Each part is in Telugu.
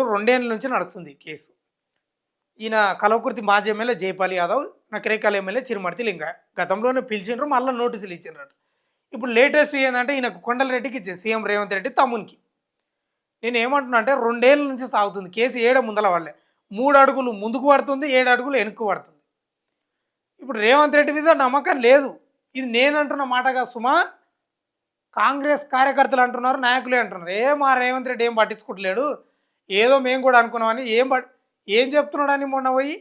ఇప్పుడు 2 ఏళ్ల నుంచి నడుస్తుంది కేసు. ఈయన కల్వకుర్తి మాజీ ఎమ్మెల్యే జైపాల్ యాదవ్, నకరేకల్ ఎమ్మెల్యే చిరుమర్తి లింగయ్య. గతంలోనే పిలిచిండ్రు, మళ్ళా నోటీసులు ఇచ్చిండ్రట. ఇప్పుడు లేటెస్ట్ ఏందంటే ఈయనకు కొండలరెడ్డికి ఇచ్చింది, సీఎం రేవంత్ రెడ్డి తమ్మునికి. నేనేమంటున్నా అంటే 2 ఏళ్ల నుంచి సాగుతుంది కేసు, ఏడ ముందల పడలే. 3 అడుగులు ముందుకు పడుతుంది, 7 అడుగులు వెనక్కు పడుతుంది. ఇప్పుడు రేవంత్ రెడ్డి మీద నమ్మకం లేదు. ఇది నేనంటున్న మాటగా సుమా, కాంగ్రెస్ కార్యకర్తలు అంటున్నారు, నాయకులే అంటున్నారు. మా రేవంత్ రెడ్డి ఏం పట్టించుకుంటలేడు, ఏదో మేము కూడా అనుకున్నామని. ఏం చెప్తున్నాడని మొన్న పోయి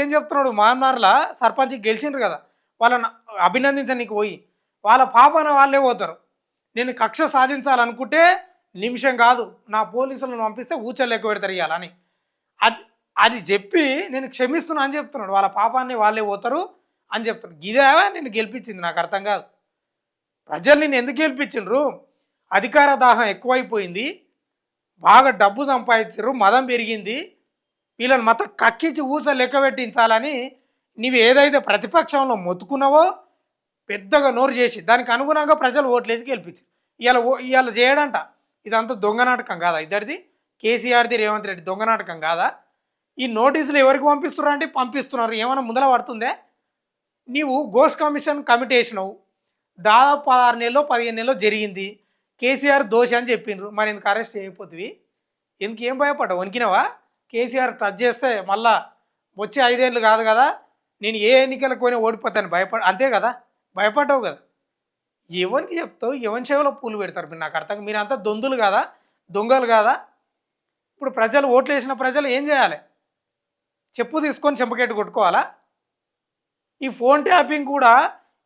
ఏం చెప్తున్నాడు? మాన్నార్లా సర్పంచ్కి గెలిచిండ్రు కదా, వాళ్ళని అభినందించనీకి పోయి వాళ్ళ పాపన వాళ్ళే పోతారు. నేను కక్ష సాధించాలనుకుంటే నిమిషం కాదు, నా పోలీసులను పంపిస్తే ఊచలు లెక్క పెడతారు ఇవ్వాలని. అది చెప్పి నేను క్షమిస్తున్నా అని చెప్తున్నాడు. వాళ్ళ పాపాన్ని వాళ్ళే పోతారు అని చెప్తున్నాడు. ఇదే నేను గెలిపించింది, నాకు అర్థం కాదు. ప్రజలు నేను ఎందుకు గెలిపించిండ్రు? అధికార దాహం ఎక్కువైపోయింది, బాగా డబ్బు సంపాదించారు, మదం పెరిగింది, వీళ్ళని మొత్తం కక్కించి ఊస లెక్క పెట్టించాలని నీవు ఏదైతే ప్రతిపక్షంలో మొత్తుకున్నావో పెద్దగా నోరు చేసి దానికి అనుగుణంగా ప్రజలు ఓట్లేసి గెలిపించారు. ఇవాళ చేయడంట. ఇదంతా దొంగ నాటకం కాదా? ఇద్దరిది, కేసీఆర్ది, రేవంత్ రెడ్డి దొంగ నాటకం కాదా? ఈ నోటీసులు ఎవరికి పంపిస్తున్నారు అంటే పంపిస్తున్నారు. ఏమైనా ముందర పడుతుందే? నీవు ఘోష్ కమిషన్ కమిటీ వేసినావు, దాదాపు 16 నెలలో 15 నెలలో జరిగింది. కేసీఆర్ దోషి అని చెప్పిండ్రు, మరి ఎందుకు అరెస్ట్ చేయకపోతుంది? ఎందుకు ఏం భయపడ్డావు? వణికినావా? కేసీఆర్ టచ్ చేస్తే మళ్ళా వచ్చే 5 ఏళ్ళు కాదు కదా, నేను ఏ ఎన్నికలకు పోయినా ఓడిపోతాను అంతే కదా, భయపడ్డావు కదా. ఎవరికి చెప్తావు? ఎవరి చెవిలో పూలు పెడతారు? మీరు నాకు అర్థం, మీరు అంతా దొందులు కాదా, దొంగలు కాదా? ఇప్పుడు ప్రజలు ఓట్లు వేసిన ప్రజలు ఏం చేయాలి? చెప్పు తీసుకొని చెంపకెట్టు కొట్టుకోవాలా? ఈ ఫోన్ ట్యాపింగ్ కూడా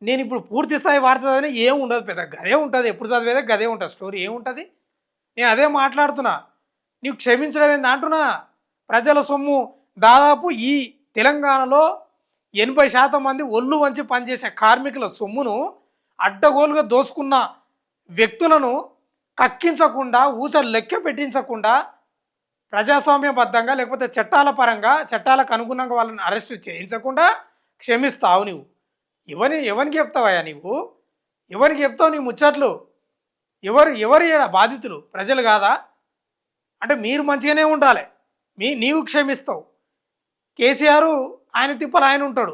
నేను ఇప్పుడు పూర్తి స్థాయి వార్త చదివినా ఏం ఉండదు, పెద్ద గదే ఉంటుంది. ఎప్పుడు చదివేదే గదే ఉంటుంది, స్టోరీ ఏముంటుంది? నేను అదే మాట్లాడుతున్నా. నీవు క్షమించడం ఏంది అంటున్నా. ప్రజల సొమ్ము దాదాపు ఈ తెలంగాణలో 80% మంది ఒళ్ళు వంచి పనిచేసే కార్మికుల సొమ్మును అడ్డగోలుగా దోసుకున్న వ్యక్తులను కక్కించకుండా, ఊచలు లెక్క పెట్టించకుండా, ప్రజాస్వామ్యబద్ధంగా లేకపోతే చట్టాల పరంగా చట్టాలకు అనుగుణంగా వాళ్ళని అరెస్ట్ చేయించకుండా క్షమిస్తావు నువ్వు. ఎవరికి చెప్తావయ్యా నీవు? ఎవరికి చెప్తావు నీ ముచ్చట్లు? ఎవరు బాధితులు? ప్రజలు కాదా? అంటే మీరు మంచిగానే ఉండాలి, నీవు క్షమిస్తావు. కేసీఆర్ ఆయన తిప్పలు ఆయన ఉంటాడు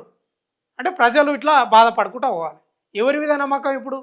అంటే ప్రజలు ఇట్లా బాధపడుకుంటూ పోవాలి. ఎవరి మీద నమ్మకం ఇప్పుడు?